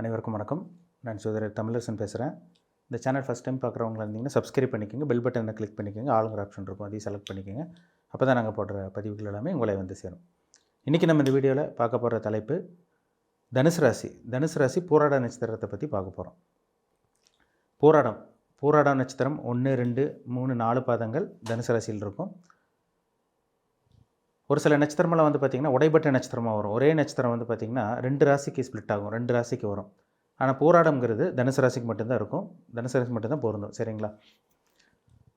அனைவருக்கும் வணக்கம். நான் சகோதரர் தமிழரசன் பேசுகிறேன். இந்த சேனல் ஃபஸ்ட் டைம் பார்க்குறவங்களா இருந்தீங்கன்னா சப்ஸ்கிரைப் பண்ணிக்கோங்க, பெல் பட்டனை கிளிக் பண்ணிக்கோங்க, ஆளுங்கிற ஆப்ஷன் இருக்கும், அதையும் செலக்ட் பண்ணிக்கோங்க. அப்போ தான் நாங்கள் போடுற பதிவுகள் எல்லாமே உங்களை வந்து சேரும். இன்றைக்கி நம்ம இந்த வீடியோவில் பார்க்க போகிற தலைப்பு தனுசு ராசி. தனுசு ராசி பூராட நட்சத்திரத்தை பற்றி பார்க்க போகிறோம். பூராடம் நட்சத்திரம் 1, 2, 3, 4 பாதங்கள் தனுசு ராசியில் இருக்கும். ஒரு சில நட்சத்திரமெல்லாம் வந்து பார்த்திங்கன்னா உடைபட்ட நட்சத்திரமாக வரும். ஒரே நட்சத்திரம் வந்து பார்த்திங்கன்னா 2 ராசிக்கு ஸ்ப்ளிட் ஆகும், 2 ராசிக்கு வரும். ஆனால் பூராடம்ங்கிறது தனுசு ராசிக்கு மட்டும்தான் இருக்கும், தனுசு ராசிக்கு மட்டும்தான் பொருந்தும். சரிங்களா?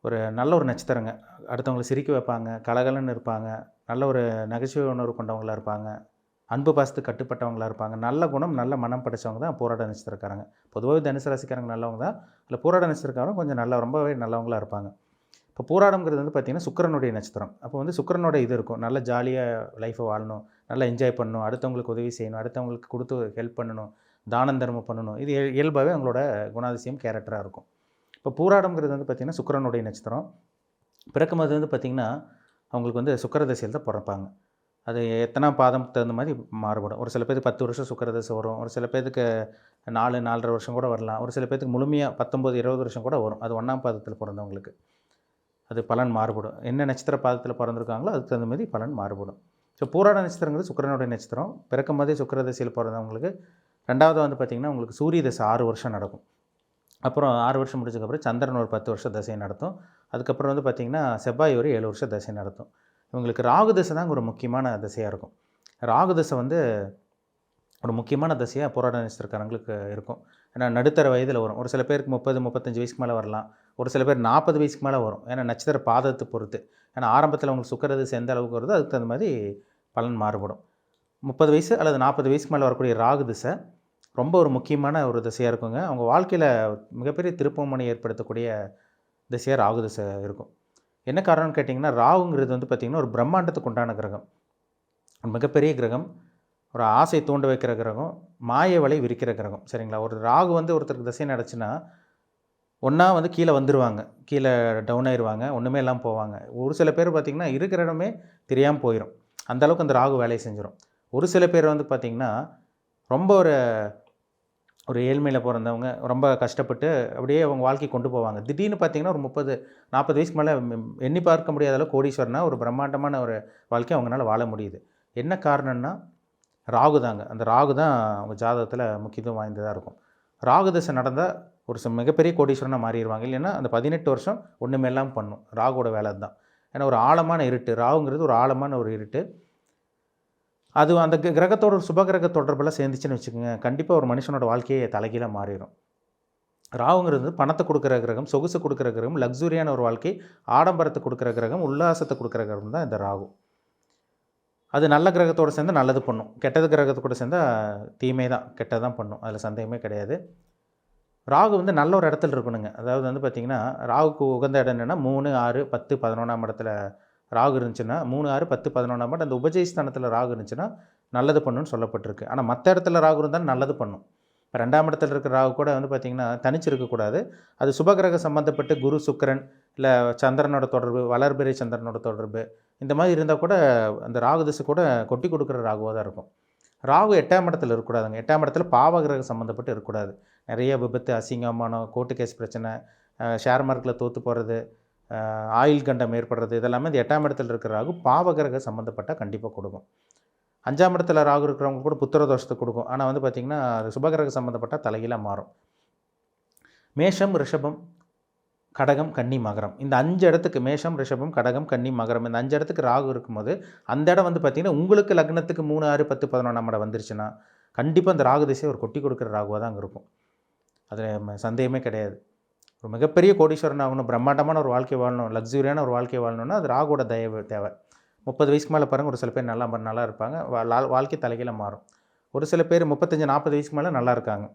ஒரு நல்ல ஒரு நட்சத்திரங்க. அடுத்தவங்களை சிரிக்க வைப்பாங்க, கலகலன்னு இருப்பாங்க, நல்ல ஒரு நகைச்சுவை உணர்வு கொண்டவங்களாக இருப்பாங்க, அன்பு பாசத்துக்கு கட்டுப்பட்டவங்களாக இருப்பாங்க, நல்ல குணம் நல்ல மனம் படைச்சவங்க தான் பூராட நட்சத்திரக்காரங்க. பொதுவாகவே தனுசு ராசிக்காரங்க நல்லவங்க தான், இல்லை பூராட நட்சத்திரக்காரங்க கொஞ்சம் ரொம்பவே நல்லவங்களாக இருப்பாங்க. இப்போ பூராடம்ங்கிறது வந்து பார்த்திங்கன்னா சுக்கிரனுடைய நட்சத்திரம். அப்போ வந்து சுக்கிரனோட இது இருக்கும், நல்ல ஜாலியாக லைஃப்பை வாழணும், நல்லா என்ஜாய் பண்ணணும், அடுத்தவங்களுக்கு உதவி செய்யணும், அடுத்தவங்களுக்கு கொடுத்து ஹெல்ப் பண்ணணும், தானம் தர்மம் பண்ணணும். இது இயல்பாகவே அவங்களோட குணாதிசயம் கேரக்டராக இருக்கும். இப்போ பூராடம்ங்கிறது வந்து பார்த்திங்கன்னா சுக்கிரனுடைய நட்சத்திரம். பிறக்கும்போது வந்து பார்த்திங்கன்னா அவங்களுக்கு வந்து சுக்கிரதசையில் தான் பிறப்பாங்க. அது எத்தனை பாதம் தகுந்த மாதிரி மாறுபடும். ஒரு சில பேருக்கு 10 வருஷம் சுக்கிரதசை வரும், ஒரு சில பேருக்கு 4, 4.5 வருஷம் கூட வரலாம், ஒரு சில பேருக்கு முழுமையாக 19, 20 வருஷம் கூட வரும். அது 1ஆம் பாதத்தில் பிறந்தவங்களுக்கு அது பலன் மாறுபடும். என்ன நட்சத்திர பாதத்தில் பிறந்திருக்காங்களோ அதுக்கு தகுந்த மாதிரி பலன் மாறுபடும். ஸோ பூராட நட்சத்திரங்கிறது சுக்கிரனுடைய நட்சத்திரம். பிறக்கும் போதே சுக்கிரதசையில் பிறந்தவங்களுக்கு ரெண்டாவது வந்து பார்த்திங்கன்னா உங்களுக்கு சூரிய தசை 6 வருஷம் நடக்கும். அப்புறம் 6 வருஷம் முடிச்சதுக்கப்புறம் சந்திரன் ஒரு 10 வருஷம் தசை நடத்தும். அதுக்கப்புறம் வந்து பார்த்திங்கன்னா செவ்வாய் ஒரு 7 வருஷம் தசை நடத்தும். இவங்களுக்கு ராகு தசை தான் ஒரு முக்கியமான தசையாக இருக்கும். ராகு தசை வந்து ஒரு முக்கியமான தசையாக பூராட நட்சத்திரக்காரங்களுக்கு இருக்கும். ஏன்னா நடுத்தர வயதில் வரும். ஒரு சில பேருக்கு 30, 35 வயசுக்கு மேலே வரலாம், ஒரு சில பேர் 40 வயசுக்கு மேலே வரும். ஏன்னா நட்சத்திர பாதத்தை பொறுத்து. ஏன்னா ஆரம்பத்தில் அவங்களுக்கு சுக்கிரதசை எந்த அளவுக்கு வருதோ அதுக்கு தகுந்த மாதிரி பலன் மாறுபடும். 30 வயசு அல்லது 40 வயசுக்கு மேலே வரக்கூடிய ராகு திசை ரொம்ப ஒரு முக்கியமான ஒரு திசையாக இருக்குங்க. அவங்க வாழ்க்கையில் மிகப்பெரிய திருப்பமுனை ஏற்படுத்தக்கூடிய திசையாக ராகு திசை இருக்கும். என்ன காரணம்னு கேட்டிங்கன்னா, ராகுங்கிறது வந்து பார்த்திங்கன்னா ஒரு பிரம்மாண்டத்துக்கு உண்டான கிரகம், மிகப்பெரிய கிரகம், ஒரு ஆசை தூண்ட வைக்கிற கிரகம், மாய வலை விரிக்கிற கிரகம். சரிங்களா? ஒரு ராகு வந்து ஒருத்தருக்கு திசை நடச்சுன்னா ஒன்றா வந்து கீழே வந்துடுவாங்க, கீழே டவுன் ஆயிடுவாங்க, ஒன்றுமே இல்லாமல் போவாங்க. ஒரு சில பேர் பார்த்திங்கன்னா இருக்கிற இடமே தெரியாமல் போயிடும், அந்தளவுக்கு அந்த ராகு வேலையை செஞ்சிடும். ஒரு சில பேர் வந்து பார்த்திங்கன்னா ரொம்ப ஒரு ஏழ்மையில் பிறந்தவங்க ரொம்ப கஷ்டப்பட்டு அப்படியே அவங்க வாழ்க்கை கொண்டு போவாங்க. திடீர்னு பார்த்திங்கன்னா ஒரு 30, 40 வயசுக்கு மேலே எண்ணி பார்க்க முடியாத அளவு கோடீஸ்வரனா ஒரு பிரம்மாண்டமான ஒரு வாழ்க்கை அவங்களால வாழ முடியுது. என்ன காரணம்னா ராகு தாங்க. அந்த ராகு தான் அவங்க ஜாதகத்தில் முக்கியத்துவம் வாய்ந்ததாக இருக்கும். ராகு தசை நடந்தால் ஒரு மிகப்பெரிய கோடீஸ்வரனாக மாறிடுவாங்க. இல்லைன்னா அந்த 18 வருஷம் ஒன்றுமே இல்லாமல் பண்ணும். ராகுவோட வேலை தான். ஏன்னா ஒரு ஆழமான இருட்டு, ராகுங்கிறது ஒரு ஆழமான ஒரு இருட்டு. அது அந்த கிரகத்தோட ஒரு சுபகிரக தொடர்பெல்லாம் சேர்ந்துச்சுன்னு வச்சுக்கோங்க, கண்டிப்பாக ஒரு மனுஷனோட வாழ்க்கையை தலைகீழாக மாறிடும். ராகுங்கிறது பணத்தை கொடுக்குற கிரகம், சொகுசு கொடுக்குற கிரகம், லக்ஸுரியான ஒரு வாழ்க்கை, ஆடம்பரத்தை கொடுக்குற கிரகம், உல்லாசத்தை கொடுக்குற கிரகம் தான் இந்த ராகு. அது நல்ல கிரகத்தோடு சேர்ந்து நல்லது பண்ணும், கெட்டது கிரகத்தோடு சேர்ந்தால் தீமை தான், கெட்டதான் பண்ணும், அதில் சந்தேகமே கிடையாது. ராகு வந்து நல்ல ஒரு இடத்துல இருக்கணுங்க. அதாவது வந்து பார்த்திங்கன்னா ராகுக்கு உகந்த இடம் என்னென்னா 3, 6, 10, 11ஆம் இடத்துல ராகு இருந்துச்சுன்னா 3, 6, 10, 11ஆம் இடம் அந்த உபஜயஸ்தானத்தில் ராகு இருந்துச்சுன்னா நல்லது பண்ணுன்னு சொல்லப்பட்டிருக்கு. ஆனால் மற்ற இடத்துல ராகு இருந்தாலும் நல்லது பண்ணும். இப்போ 2ஆம் இடத்துல இருக்கிற ராகு கூட வந்து பார்த்திங்கன்னா தனிச்சு இருக்கக்கூடாது. அது சுபகிரக சம்மந்தப்பட்டு குரு, சுக்கிரன், இல்லை சந்திரனோட தொடர்பு, வளர்பிறை சந்திரனோட தொடர்பு, இந்த மாதிரி இருந்தால் கூட அந்த ராகு திசை கூட கொட்டி கொடுக்குற ராகுவாக தான் இருக்கும். ராகு 8ஆம் இடத்துல இருக்கக்கூடாதுங்க. 8ஆம் இடத்துல பாவகிரகம் சம்மந்தப்பட்டு இருக்கக்கூடாது. நிறைய விபத்து, அசிங்கமானம், கோர்ட்டு கேஸ் பிரச்சனை, ஷேர் மார்க்கெட்டில் தோற்று போகிறது, ஆயில் கண்டம் ஏற்படுறது, இதெல்லாமே இந்த 8ஆம் இடத்துல இருக்கிற ராகு பாவகிரகம் சம்மந்தப்பட்டால் கண்டிப்பாக கொடுக்கும். 5ஆம் இடத்துல ராகு இருக்கிறவங்க கூட புத்திர தோஷத்தை கொடுக்கும். ஆனால் வந்து பார்த்திங்கன்னா அது சுபகிரகம் சம்மந்தப்பட்டால் தலைகீழாக மாறும். மேஷம், ரிஷபம், கடகம், கன்னி, மகரம், இந்த 5 இடத்துக்கு மேஷம், ரிஷபம், கடகம், கன்னி, மகரம், இந்த 5 இடத்துக்கு ராகு இருக்கும்போது அந்த இடம் வந்து பார்த்திங்கன்னா உங்களுக்கு லக்னத்துக்கு 3, 6, 10, 11ஆம் இடம் வந்துருச்சுன்னா கண்டிப்பாக அந்த ராகு திசையை ஒரு கொட்டி கொடுக்குற ராகுவாக தான் அங்கே இருக்கும். அதில் சந்தேகமே கிடையாது. ஒரு மிகப்பெரிய கோடீஸ்வரன் ஆகணும், பிரம்மாண்டமான ஒரு வாழ்க்கை வாழணும், லக்ஸுரியான ஒரு வாழ்க்கை வாழணும்னா அது ராகுவோட தயவு தேவை. 30 வயசுக்கு மேலே பாருங்கள், ஒரு சில பேர் நல்லா இருப்பாங்க, வாழ்க்கை தலைகீழாக மாறும். ஒரு சில பேர் 35, 40 வயசுக்கு மேலே நல்லா இருக்காங்க.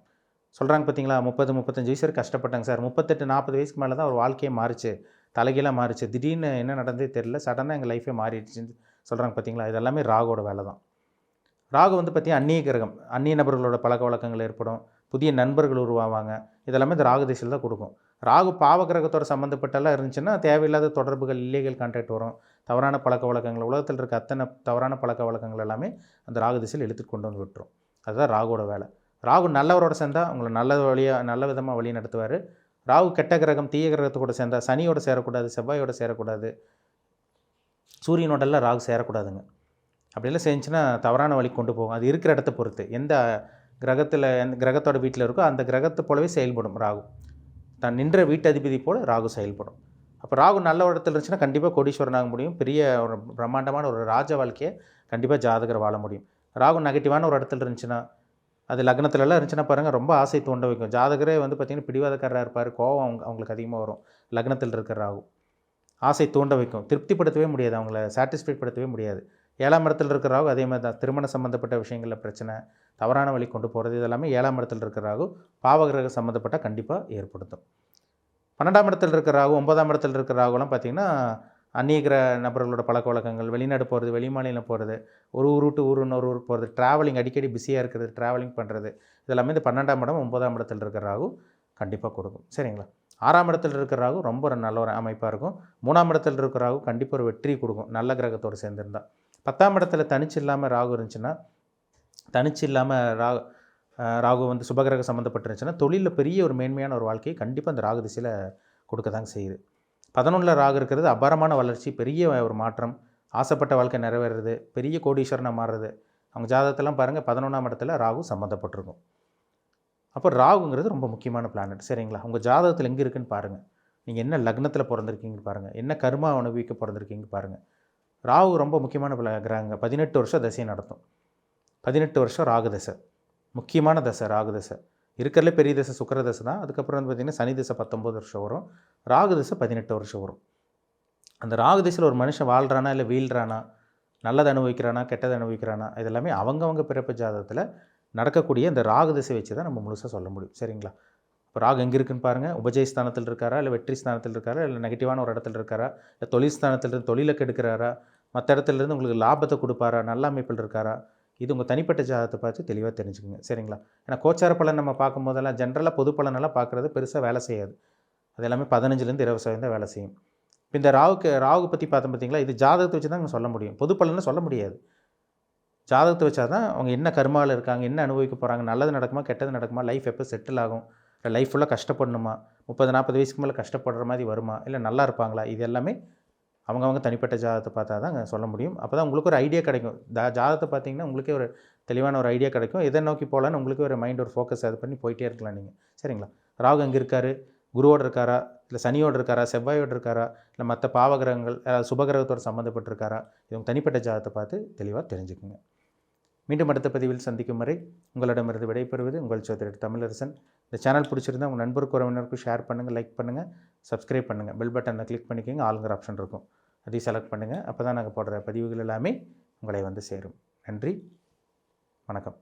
சொல்கிறாங்க பார்த்தீங்களா, 30, 35 வயசு வரைக்கும் கஷ்டப்பட்டாங்க சார், 38, 40 வயசுக்கு மேலே தான் ஒரு வாழ்க்கையே மாறிச்சு, தலைகீழாக மாறிச்சு, திடீர்னு என்ன நடந்ததே தெரியல, சடனாக எங்கள் லைஃபே மாறிடுச்சுன்னு சொல்கிறாங்க பார்த்தீங்களா. இதெல்லாமே ராகுவோட வேலை தான். ராகு வந்து பார்த்திங்கன்னா அந்நிய கிரகம், அந்நிய நபர்களோட பழக்க வழக்கங்கள் ஏற்படும், புதிய நண்பர்கள் உருவாவாங்க, இதெல்லாமே இந்த ராகு திசையில் தான் கொடுக்கும். ராகு பாவகிரகத்தோட சம்மந்தப்பட்டெல்லாம் இருந்துச்சுன்னா தேவையில்லாத தொடர்புகள், இல்லீகல் கான்டாக்ட் வரும், தவறான பழக்க வழக்கங்கள், உலகத்தில் இருக்க அத்தனை தவறான பழக்க வழக்கங்கள் எல்லாமே அந்த ராகு திசையில் இழுத்துட்டு கொண்டு வந்து விட்டுரும். அதுதான் ராகுவோட வேலை. ராகு நல்லவரோட சேர்ந்தால் உங்களை நல்ல விதமாக வழி நடத்துவார். ராகு கெட்ட கிரகம் தீய கிரகத்து கூட சேர்ந்தால் சனியோட சேரக்கூடாது, செவ்வாயோட சேரக்கூடாது, சூரியனோடெல்லாம் ராகு சேரக்கூடாதுங்க. அப்படிலாம் செஞ்சுன்னா தவறான வழி கொண்டு போகும். அது இருக்கிற இடத்த பொறுத்து எந்த கிரகத்தோட வீட்டில் இருக்கோ அந்த கிரகத்தை போலவே செயல்படும் ராகு. தான் நின்ற வீட்டு அதிபதி போல் ராகு செயல்படும். அப்போ ராகு நல்ல இடத்துல இருந்துச்சுன்னா கண்டிப்பாக கோடீஸ்வரன் ஆக முடியும். பெரிய ஒரு பிரம்மாண்டமான ஒரு ராஜ வாழ்க்கையை கண்டிப்பாக ஜாதகர் வாழ முடியும். ராகு நெகட்டிவான ஒரு இடத்துல இருந்துச்சுன்னா, அது லக்னத்துலலாம் இருந்துச்சுன்னா பாருங்கள், ரொம்ப ஆசை தூண்ட வைக்கும். ஜாதகரே வந்து பார்த்திங்கன்னா பிடிவாதக்காரராக இருப்பார். கோவம் அவங்களுக்கு அதிகமாக வரும். லக்னத்தில் இருக்கிற ராகு ஆசை தூண்ட வைக்கும். திருப்திப்படுத்தவே முடியாது, அவங்கள சாட்டிஸ்ஃபைட் படுத்தவே முடியாது. 7ஆம் இடத்துல இருக்கிற ராகு அதே மாதிரி தான். திருமண சம்மந்தப்பட்ட விஷயங்களில் பிரச்சனை, தவறான வழி கொண்டு போகிறது, இதெல்லாமே 7ஆம் இடத்துல இருக்கிற ராகு பாவகிரக சம்மந்தப்பட்ட கண்டிப்பாக ஏற்படுத்தும். 12ஆம் இடத்துல இருக்கிற ராகு 9ஆம் இடத்துல இருக்கிற ராகுலாம் பார்த்திங்கன்னா அந்நிய நபர்களோட பழக்க வழக்கங்கள், வெளிநாடு போகிறது, வெளி மாநிலம் போகிறது, ஒரு ஊர் விட்டு இன்னொரு ஊருக்கு போகிறது, ட்ராவலிங் அடிக்கடி பிஸியாக இருக்கிறது, ட்ராவலிங் பண்ணுறது, இதெல்லாமே இந்த 12ஆம் இடம் 9ஆம் இடத்துல இருக்கிற ராகு கண்டிப்பாக கொடுக்கும். சரிங்களா? 6ஆம் இடத்துல இருக்கிற ராகு ரொம்ப நல்ல ஒரு அமைப்பாக இருக்கும். 3ஆம் இடத்துல இருக்கிற ராகு கண்டிப்பாக ஒரு வெற்றி கொடுக்கும் நல்ல கிரகத்தோடு சேர்ந்துருந்தால். 10ஆம் இடத்துல தனிச்சு இல்லாமல் ராகு இருந்துச்சுன்னா, தனிச்சு இல்லாமல் ராகு வந்து சுபகிரக சம்மந்தப்பட்டிருந்துச்சுன்னா தொழிலில் பெரிய ஒரு மேன்மையான ஒரு வாழ்க்கையை கண்டிப்பாக அந்த ராகு திசையில் கொடுக்க தாங்க செய்யுது. 11ல் ராகு இருக்கிறது அபாரமான வளர்ச்சி, பெரிய ஒரு மாற்றம், ஆசைப்பட்ட வாழ்க்கை நிறைவேறது, பெரிய கோடீஸ்வரனாக மாறுறது. அவங்க ஜாதகத்தெல்லாம் பாருங்கள் 11ஆம் இடத்துல ராகு சம்மந்தப்பட்டிருக்கும். அப்போ ராகுங்கிறது ரொம்ப முக்கியமான பிளானட். சரிங்களா? உங்கள் ஜாதகத்தில் எங்கே இருக்குதுன்னு பாருங்கள். நீங்கள் என்ன லக்னத்தில் பிறந்திருக்கீங்கன்னு பாருங்கள், என்ன கர்மா அனுபவிக்க பிறந்திருக்கீங்க பாருங்கள். ராகு ரொம்ப முக்கியமான கிரகங்க. 18 வருஷம் தசையை நடத்தும். 18 வருஷம் ராகு தசை முக்கியமான தசை. ராகு தசை இருக்கிறதுலே பெரிய தசை சுக்கிர தசை தான். அதுக்கப்புறம் வந்து பார்த்திங்கன்னா சனி தசை 19 வருஷம் வரும். ராகு தசை 18 வருஷம் வரும். அந்த ராகு தசையில் ஒரு மனுஷன் வாழ்கிறானா இல்லை வீழ்கிறானா, நல்லதை அனுபவிக்கிறானா கெட்டதை அனுபவிக்கிறானா, இதெல்லாமே அவங்கவங்க பிறப்பு ஜாதகத்தில் நடக்கக்கூடிய இந்த ராகு திசை வச்சு தான் நம்ம முழுசாக சொல்ல முடியும். சரிங்களா? இப்போ ராகு எங்கே இருக்குன்னு பாருங்கள். உபஜய ஸ்தானத்தில் இருக்காரா, இல்லை வெற்றி ஸ்தானத்தில் இருக்காரா, இல்லை நெகட்டிவான ஒரு இடத்துல இருக்காரா, இல்லை தொழில் ஸ்தானத்திலிருந்து தொழிலை கெடுக்கிறாரா, மற்ற இடத்துலேருந்து உங்களுக்கு லாபத்தை கொடுப்பாரா, நல்ல அமைப்பில் இருக்காரா, இது உங்கள் தனிப்பட்ட ஜாதகத்தை பார்த்து தெளிவாக தெரிஞ்சுக்கோங்க. சரிங்களா? ஏன்னா கோச்சார பலன் நம்ம பார்க்கும்போதெல்லாம் ஜென்ரலாக பொது பலனெல்லாம் பார்க்குறது பெருசாக வேலை செய்யாது. அது எல்லாமே 15லேருந்து 20% தான் வேலை செய்யும். இப்போ இந்த ராகு பற்றி பார்த்தோம் பார்த்தீங்களா, இது ஜாதகத்தை வச்சு தான் சொல்ல முடியும். பொது பலன்னு சொல்ல முடியாது. ஜாதகத்தை வச்சா தான் அவங்க என்ன கர்மாவில் இருக்காங்க, என்ன அனுபவிக்க போகிறாங்க, நல்லது நடக்குமா கெட்டது நடக்குமா, லைஃப் எப்போ செட்டில் ஆகும், இல்லை லைஃப் ஃபுல்லாக கஷ்டப்படணுமா, 30-40 வயசுக்கு மேலே கஷ்டப்படுற மாதிரி வருமா, இல்லை நல்லா இருப்பாங்களா, இது எல்லாமே அவங்கவுங்க தனிப்பட்ட ஜாதகத்தை பார்த்தா தான் சொல்ல முடியும். அப்போ தான் உங்களுக்கு ஒரு ஐடியா கிடைக்கும். ஜாதகத்தை பார்த்தீங்கன்னா உங்களுக்கே ஒரு தெளிவான ஒரு ஐடியா கிடைக்கும். எதை நோக்கி போகலான்னு உங்களுக்கு ஒரு மைண்ட் ஒரு ஃபோக்கஸ் அது பண்ணி போயிட்டே இருக்கலாம் நீங்கள். சரிங்களா? ராகு எங்கே இருக்கார், குருவோடு இருக்காரா, இல்லை சனியோடு இருக்காரா, செவ்வாயோடு இருக்காரா, இல்லை மற்ற பாவகிரகங்கள் சுபகிரகத்தோடு சம்மந்தப்பட்டிருக்காரா, இது தனிப்பட்ட ஜாதகத்தை பார்த்து தெளிவாக தெரிஞ்சுக்குங்க. மீண்டும் அடுத்த பதிவில் சந்திக்கும் வரை உங்களிடமிருந்து விடைபெறுவது உங்கள் சோதரர் தமிழரசன். இந்த சேனல் பிடிச்சிருந்தால் உங்கள் நண்பருக்கு உறவினருக்கும் ஷேர் பண்ணுங்கள், லைக் பண்ணுங்கள், சப்ஸ்கிரைப் பண்ணுங்கள், பெல் பட்டனை கிளிக் பண்ணிக்கோங்க, ஆளுங்கிற ஆப்ஷன் இருக்கும், அதையும் செலக்ட் பண்ணுங்கள். அப்போ தான் நாங்கள் போடுற பதிவுகள் எல்லாமே உங்களை வந்து சேரும். நன்றி, வணக்கம்.